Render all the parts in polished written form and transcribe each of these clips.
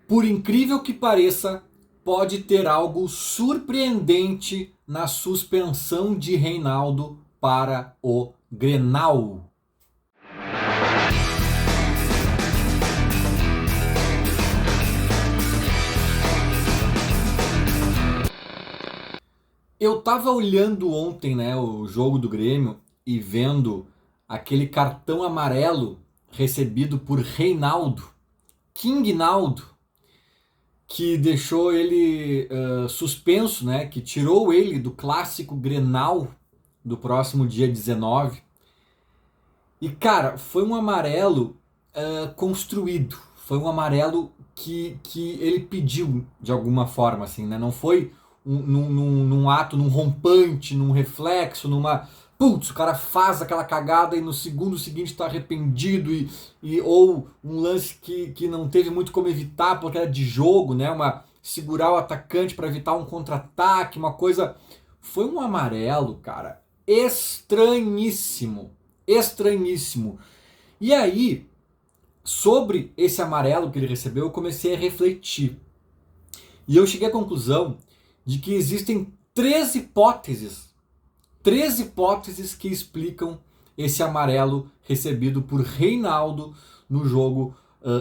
Por incrível que pareça, pode ter algo surpreendente na suspensão de Reinaldo para o Grenal. Eu tava olhando ontem, né, o jogo do Grêmio e vendo aquele cartão amarelo recebido por Reinaldo, King Naldo, que deixou ele suspenso, né, que tirou ele do clássico Grenal do próximo dia 19. E cara, foi um amarelo construído, foi um amarelo que ele pediu de alguma forma, assim, né? Não foi num ato, num rompante, num reflexo, numa. Putz, o cara faz aquela cagada e no segundo seguinte está arrependido ou um lance que não teve muito como evitar porque era de jogo, né? Segurar o atacante para evitar um contra-ataque, uma coisa. Foi um amarelo, cara, estranhíssimo, estranhíssimo. E aí, sobre esse amarelo que ele recebeu, eu comecei a refletir. E eu cheguei à conclusão de que existem três hipóteses que explicam esse amarelo recebido por Reinaldo no jogo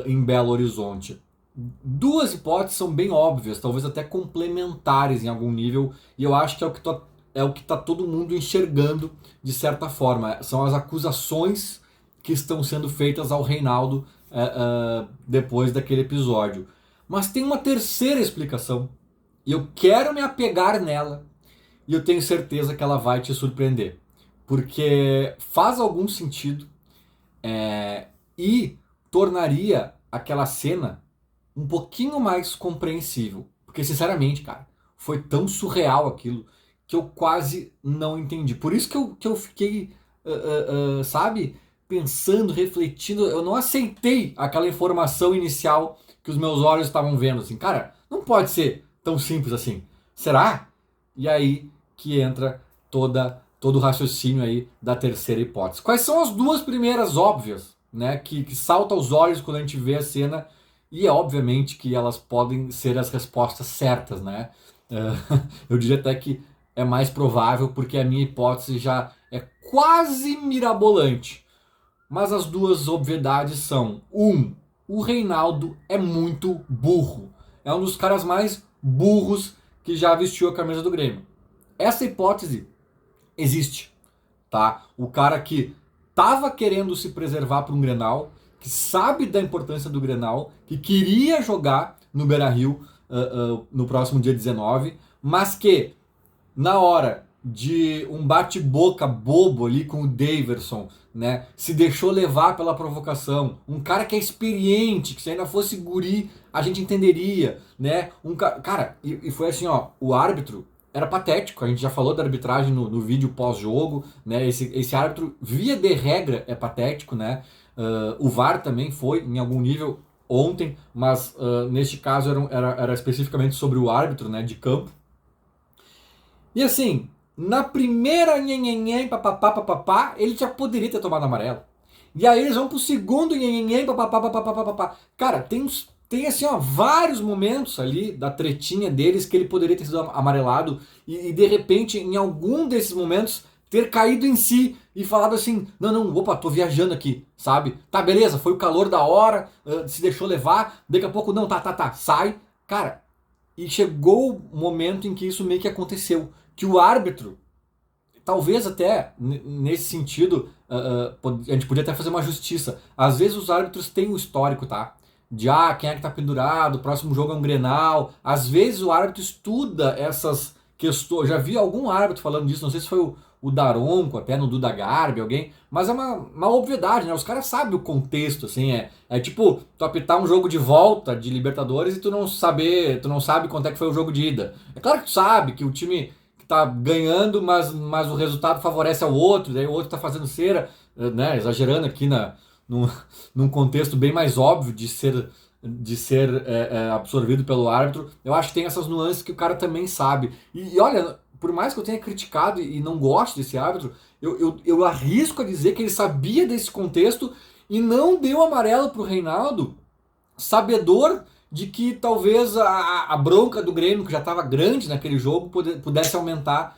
em Belo Horizonte. Duas hipóteses são bem óbvias, talvez até complementares em algum nível, e eu acho que é o que tá todo mundo enxergando de certa forma. São as acusações que estão sendo feitas ao Reinaldo depois daquele episódio. Mas tem uma terceira explicação, e eu quero me apegar nela, e eu tenho certeza que ela vai te surpreender. Porque faz algum sentido e tornaria aquela cena um pouquinho mais compreensível. Porque, sinceramente, cara, foi tão surreal aquilo que eu quase não entendi. Por isso que eu fiquei, sabe, pensando, refletindo. Eu não aceitei aquela informação inicial que os meus olhos estavam vendo. Assim, cara, não pode ser tão simples assim. Será? E aí que entra todo o raciocínio aí da terceira hipótese. Quais são as duas primeiras óbvias, né, que saltam aos olhos quando a gente vê a cena? E é obviamente que elas podem ser as respostas certas, né? Eu diria até que é mais provável porque a minha hipótese já é quase mirabolante. Mas as duas obviedades são: o Reinaldo é muito burro. É um dos caras mais burros que já vestiu a camisa do Grêmio. Essa hipótese existe, tá? O cara que tava querendo se preservar para um Grenal, que sabe da importância do Grenal, que queria jogar no Beira-Rio no próximo dia 19, mas que na hora de um bate-boca bobo ali com o Daverson, né, se deixou levar pela provocação. Um cara que é experiente, que se ainda fosse guri, a gente entenderia, né? Cara, e foi assim, ó, o árbitro era patético. A gente já falou da arbitragem no vídeo pós-jogo, né? Esse árbitro, via de regra, é patético, né? O VAR também foi, em algum nível, ontem, mas neste caso era especificamente sobre o árbitro, né, de campo. E assim, na primeira nhenhenhen, papapá, papapá, ele já poderia ter tomado amarelo. E aí eles vão pro segundo nhenhenhen, papapá, papapá, papapá. Cara, tem assim, ó, vários momentos ali da tretinha deles que ele poderia ter sido amarelado e de repente, em algum desses momentos, ter caído em si e falado assim: não, opa, tô viajando aqui, sabe? Tá, beleza, foi o calor da hora, se deixou levar, daqui a pouco, não, tá, sai. Cara, e chegou o momento em que isso meio que aconteceu. Que o árbitro, talvez até nesse sentido, a gente podia até fazer uma justiça. Às vezes os árbitros têm um histórico, tá? De quem é que tá pendurado, o próximo jogo é um Grenal. Às vezes o árbitro estuda essas questões. Já vi algum árbitro falando disso, não sei se foi o Daronco, até no Duda Garbi, alguém, mas é uma obviedade, né? Os caras sabem o contexto, assim, é tipo, tu apitar um jogo de volta de Libertadores e tu não sabe quanto é que foi o jogo de ida. É claro que tu sabe que o time que tá ganhando, mas o resultado favorece ao outro, daí o outro tá fazendo cera, né? Exagerando aqui num contexto bem mais óbvio de ser absorvido pelo árbitro. Eu acho que tem essas nuances que o cara também sabe. E olha, por mais que eu tenha criticado e não goste desse árbitro, eu arrisco a dizer que ele sabia desse contexto e não deu amarelo pro Reinaldo, sabedor de que talvez a bronca do Grêmio, que já estava grande naquele jogo, pudesse aumentar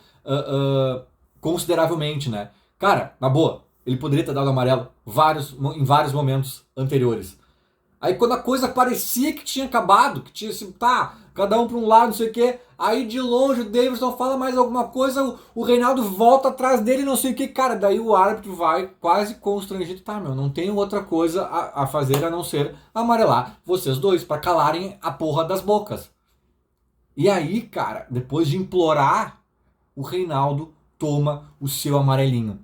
consideravelmente, né? Cara, na boa, ele poderia ter dado amarelo em vários momentos anteriores. Aí quando a coisa parecia que tinha acabado, que tinha assim, tá, cada um para um lado, não sei o quê, aí de longe o Davidson fala mais alguma coisa, o Reinaldo volta atrás dele, não sei o que, cara, daí o árbitro vai quase constrangido, tá, meu, não tenho outra coisa a fazer a não ser amarelar vocês dois, para calarem a porra das bocas. E aí, cara, depois de implorar, o Reinaldo toma o seu amarelinho.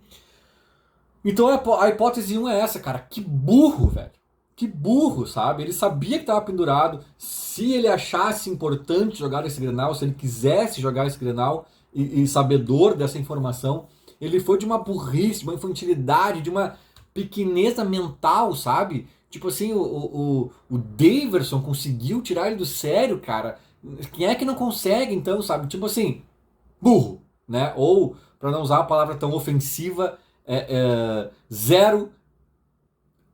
Então a hipótese 1 é essa, cara, que burro, velho. Que burro, sabe? Ele sabia que estava pendurado. Se ele achasse importante jogar esse Grenal, se ele quisesse jogar esse Grenal e sabedor dessa informação, ele foi de uma burrice, de uma infantilidade, de uma pequeneza mental, sabe? Tipo assim, o Daverson conseguiu tirar ele do sério, cara. Quem é que não consegue, então, sabe? Tipo assim, burro, né? Ou, para não usar uma palavra tão ofensiva, zero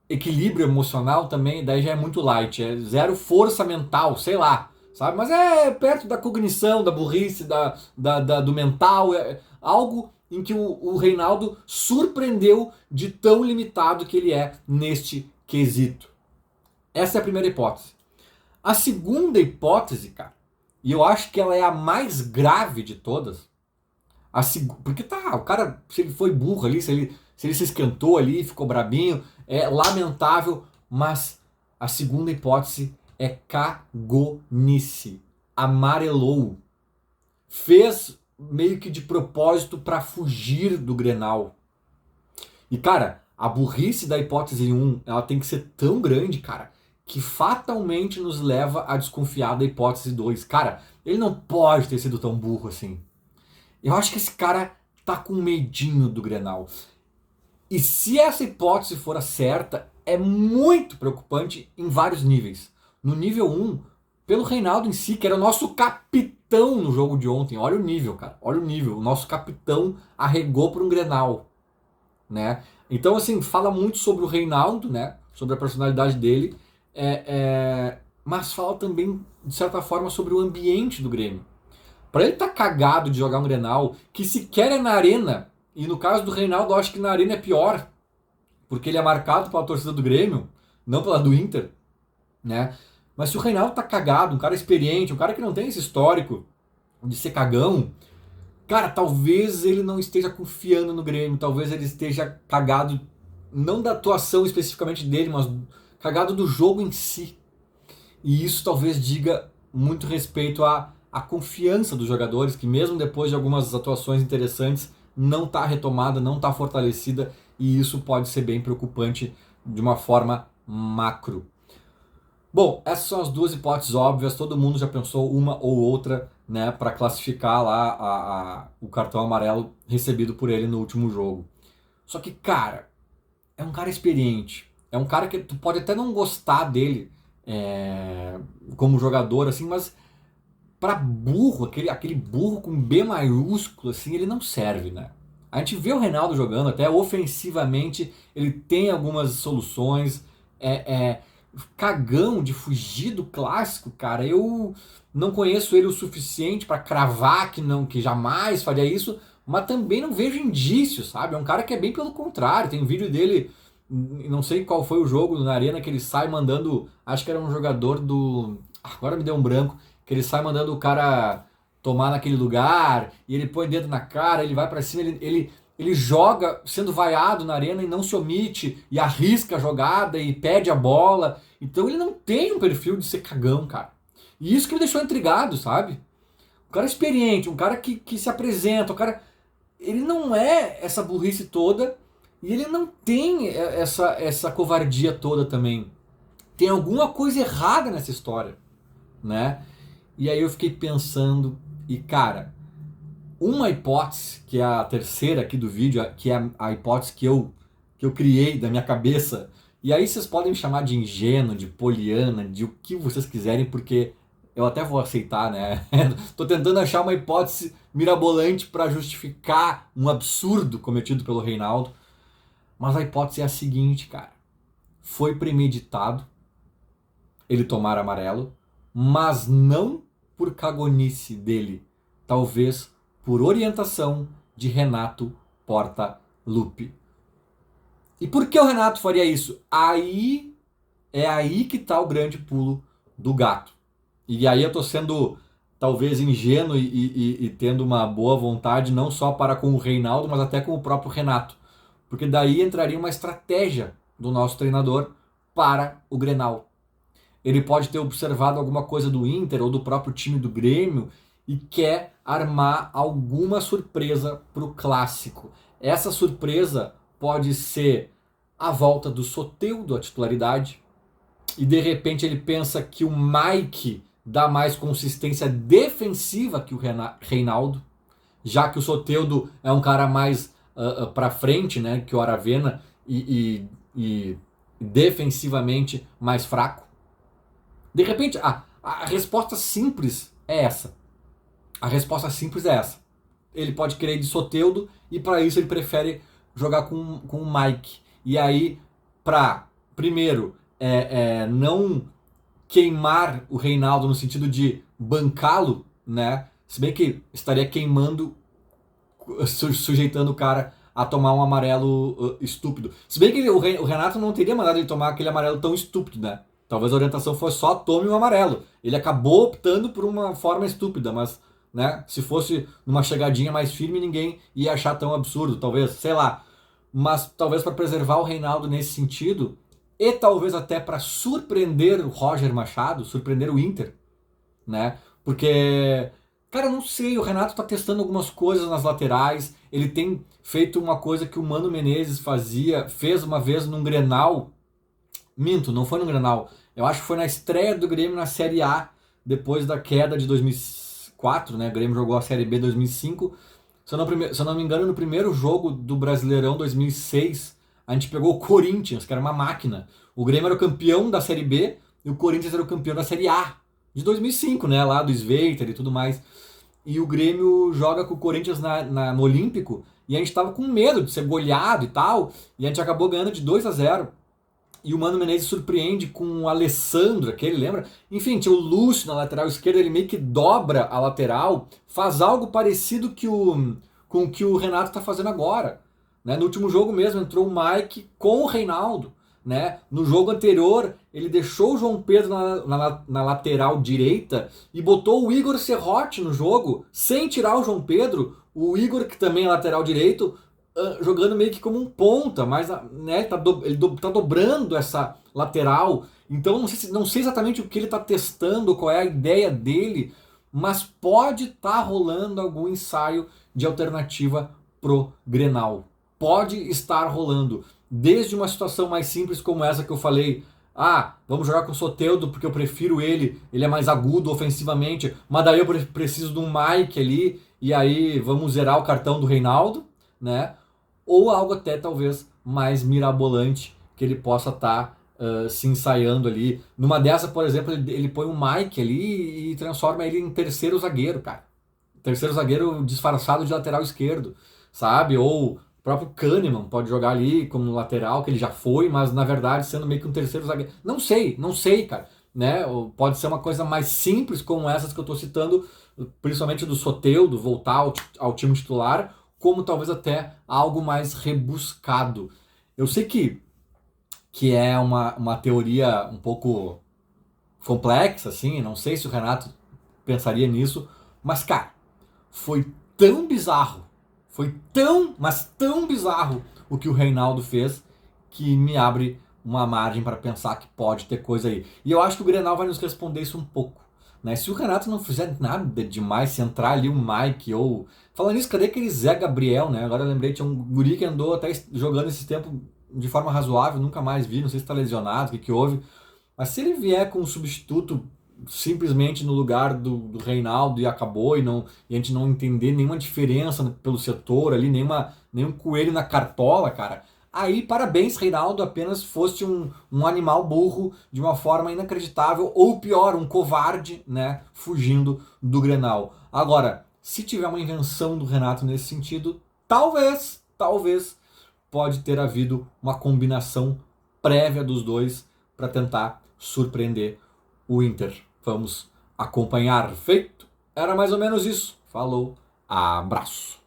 equilíbrio emocional também, daí já é muito light, é zero força mental, sei lá, sabe? Mas é perto da cognição, da burrice, do mental, é algo em que o Reinaldo surpreendeu de tão limitado que ele é neste quesito. Essa é a primeira hipótese. A segunda hipótese, cara, e eu acho que ela é a mais grave de todas, porque tá, o cara, se ele foi burro ali, se ele se esquentou ali, ficou brabinho, é lamentável, mas a segunda hipótese é cagonice. Amarelou. Fez meio que de propósito para fugir do Grenal. E cara, a burrice da hipótese 1, ela tem que ser tão grande, cara, que fatalmente nos leva a desconfiar da hipótese 2. Cara, ele não pode ter sido tão burro assim. Eu acho que esse cara tá com medinho do Grenal. E se essa hipótese for a certa, é muito preocupante em vários níveis. No nível 1, pelo Reinaldo em si, que era o nosso capitão no jogo de ontem. Olha o nível, cara. Olha o nível. O nosso capitão arregou por um Grenal, né? Então, assim, fala muito sobre o Reinaldo, né? Sobre a personalidade dele. Mas fala também, de certa forma, sobre o ambiente do Grêmio. Pra ele tá cagado de jogar um Grenal, que sequer é na arena, e no caso do Reinaldo eu acho que na arena é pior, porque ele é marcado pela torcida do Grêmio, não pela do Inter, né? Mas se o Reinaldo tá cagado, um cara experiente, um cara que não tem esse histórico de ser cagão, cara, talvez ele não esteja confiando no Grêmio, talvez ele esteja cagado, não da atuação especificamente dele, mas cagado do jogo em si. E isso talvez diga muito respeito à confiança dos jogadores, que mesmo depois de algumas atuações interessantes, não está retomada, não está fortalecida, e isso pode ser bem preocupante de uma forma macro. Bom, essas são as duas hipóteses óbvias, todo mundo já pensou uma ou outra, né, para classificar lá o cartão amarelo recebido por ele no último jogo. Só que, cara, é um cara experiente, é um cara que tu pode até não gostar dele, como jogador, assim, mas para burro, aquele burro com B maiúsculo, assim, ele não serve, né? A gente vê o Reinaldo jogando, até ofensivamente, ele tem algumas soluções, cagão de fugir do clássico, cara. Eu não conheço ele o suficiente para cravar que jamais faria isso, mas também não vejo indícios, sabe? É um cara que é bem pelo contrário. Tem um vídeo dele, não sei qual foi o jogo na arena, que ele sai mandando, acho que era um jogador do, agora me deu um branco, que ele sai mandando o cara tomar naquele lugar, e ele põe dedo na cara, ele vai pra cima, ele joga sendo vaiado na arena e não se omite, e arrisca a jogada e pede a bola. Então ele não tem um perfil de ser cagão, cara. E isso que me deixou intrigado, sabe? Um cara experiente, um cara que se apresenta, um cara... Ele não é essa burrice toda, e ele não tem essa covardia toda também. Tem alguma coisa errada nessa história, né? E aí eu fiquei pensando, e cara, uma hipótese, que é a terceira aqui do vídeo, que é a hipótese que eu criei da minha cabeça, e aí vocês podem me chamar de ingênuo, de poliana, de o que vocês quiserem, porque eu até vou aceitar, né? Tô tentando achar uma hipótese mirabolante para justificar um absurdo cometido pelo Reinaldo, mas a hipótese é a seguinte, cara. Foi premeditado ele tomar amarelo, mas não por cagonice dele, talvez por orientação de Renato Portaluppi. E por que o Renato faria isso? Aí que tá o grande pulo do gato. E aí eu tô sendo talvez ingênuo e tendo uma boa vontade não só para com o Reinaldo, mas até com o próprio Renato. Porque daí entraria uma estratégia do nosso treinador para o Grenal. Ele pode ter observado alguma coisa do Inter ou do próprio time do Grêmio e quer armar alguma surpresa para o clássico. Essa surpresa pode ser a volta do Soteldo à titularidade e de repente ele pensa que o Mike dá mais consistência defensiva que o Reinaldo, já que o Soteldo é um cara mais para frente, né, que o Aravena e defensivamente mais fraco. De repente, a resposta simples é essa. A resposta simples é essa. Ele pode querer de Soteldo e para isso ele prefere jogar com o Mike. E aí, para, primeiro, não queimar o Reinaldo no sentido de bancá-lo, né? Se bem que estaria queimando, sujeitando o cara a tomar um amarelo estúpido. Se bem que o Renato não teria mandado ele tomar aquele amarelo tão estúpido, né? Talvez a orientação fosse só tome um amarelo. Ele acabou optando por uma forma estúpida, mas, né, se fosse numa chegadinha mais firme, ninguém ia achar tão absurdo, talvez, sei lá. Mas talvez para preservar o Reinaldo nesse sentido, e talvez até para surpreender o Roger Machado, surpreender o Inter, né? Porque, cara, eu não sei, o Renato tá testando algumas coisas nas laterais, ele tem feito uma coisa que o Mano Menezes fez uma vez num Grenal. Minto, não foi no Grenal. Eu acho que foi na estreia do Grêmio na Série A, depois da queda de 2004, né? O Grêmio jogou a Série B 2005. Se eu não me engano, no primeiro jogo do Brasileirão 2006, a gente pegou o Corinthians, que era uma máquina. O Grêmio era o campeão da Série B e o Corinthians era o campeão da Série A de 2005, né? Lá do Sveiter e tudo mais. E o Grêmio joga com o Corinthians no Olímpico e a gente tava com medo de ser goleado e tal. E a gente acabou ganhando de 2-0. E o Mano Menezes surpreende com o Alessandro, aquele, lembra? Enfim, tinha o Lúcio na lateral esquerda, ele meio que dobra a lateral, faz algo parecido com o que o Renato está fazendo agora. Né? No último jogo mesmo entrou o Mike com o Reinaldo. Né? No jogo anterior, ele deixou o João Pedro na lateral direita e botou o Igor Serrote no jogo, sem tirar o João Pedro. O Igor, que também é lateral direito, jogando meio que como um ponta, mas, né, ele tá dobrando essa lateral. Então não sei exatamente o que ele está testando, qual é a ideia dele, mas pode estar rolando algum ensaio de alternativa pro Grenal. Pode estar rolando. Desde uma situação mais simples como essa que eu falei. Vamos jogar com o Soteldo porque eu prefiro ele é mais agudo ofensivamente, mas daí eu preciso de um Mike ali, e aí vamos zerar o cartão do Reinaldo, né? Ou algo até talvez mais mirabolante que ele possa estar se ensaiando ali. Numa dessa, por exemplo, ele põe um Mike ali e transforma ele em terceiro zagueiro, cara. Terceiro zagueiro disfarçado de lateral esquerdo, sabe? Ou o próprio Kahneman pode jogar ali como lateral, que ele já foi, mas na verdade sendo meio que um terceiro zagueiro. Não sei, cara. Né? Ou pode ser uma coisa mais simples como essas que eu estou citando, principalmente do Soteldo, voltar ao time titular, como talvez até algo mais rebuscado. Eu sei que é uma teoria um pouco complexa, assim, não sei se o Renato pensaria nisso, mas, cara, foi tão bizarro, mas tão bizarro o que o Reinaldo fez, que me abre uma margem para pensar que pode ter coisa aí. E eu acho que o Grenal vai nos responder isso um pouco. Né? Se o Renato não fizer nada demais, se entrar ali o Mike ou... Falando nisso, cadê aquele Zé Gabriel, né? Agora eu lembrei, tinha um guri que andou até jogando esse tempo de forma razoável, nunca mais vi, não sei se tá lesionado, o que houve. Mas se ele vier com um substituto simplesmente no lugar do Reinaldo e acabou, e a gente não entender nenhuma diferença pelo setor ali, nenhum coelho na cartola, cara, aí parabéns, Reinaldo, apenas foste um animal burro de uma forma inacreditável, ou pior, um covarde, né, fugindo do Grenal. Agora, se tiver uma invenção do Renato nesse sentido, talvez pode ter havido uma combinação prévia dos dois para tentar surpreender o Inter. Vamos acompanhar. Feito? Era mais ou menos isso. Falou, abraço.